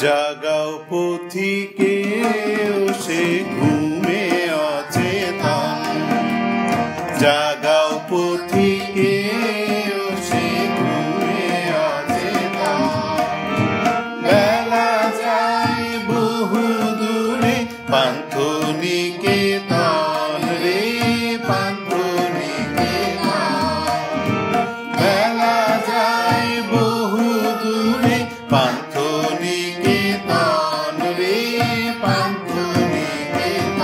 জাগাও পথিকে সে ঘুমে অচেতন, জাগাও পথিকে সে ঘুমে অচেতন। বেলা যায় বহু দূরে পান্থনিকেতন রে পান্থনিকেতন। বেলা যায় বহু দূরে পান্থনিকেতন রে পান্থনিকেতন।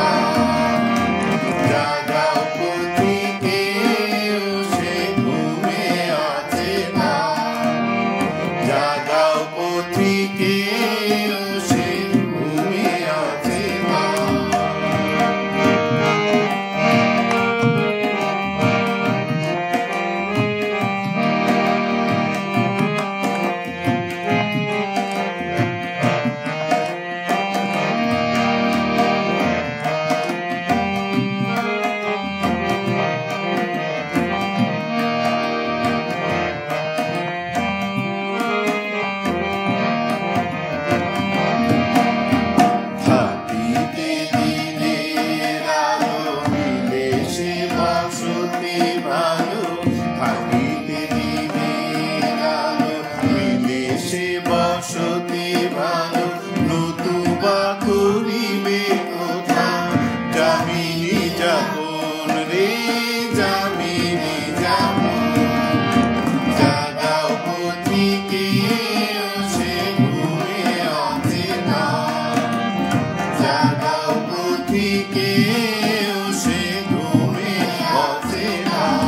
জাগাও পথিকে সে ঘুমে অচেতন, জাগাও পথিকে সে ঘুমে অচেতন। বসতি ভালো নতুবা করিবে কোথা যামিনী যাপন রে যামিনী যাপন। জাগাও পথিকে সে ঘুমে অচেতন, জাগাও পথিকে সে ঘুমে অচেতন।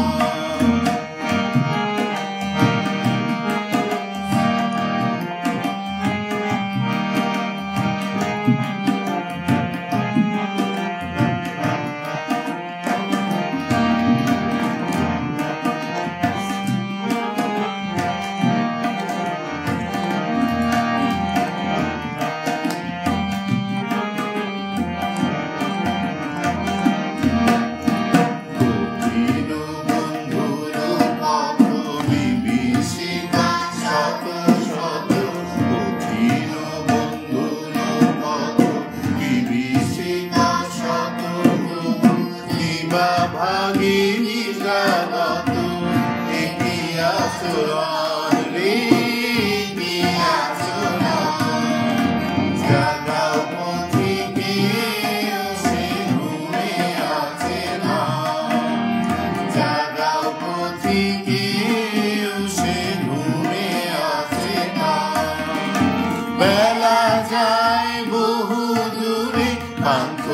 ভাগিনী জাগত একি আচরণ রে একি আচরণ। জাগাও পথিকে সে ঘুমে অচেতন, জাগাও পথিকে সে ঘুমে অচেতন। বেলা যায় বহু দূরে পান্থ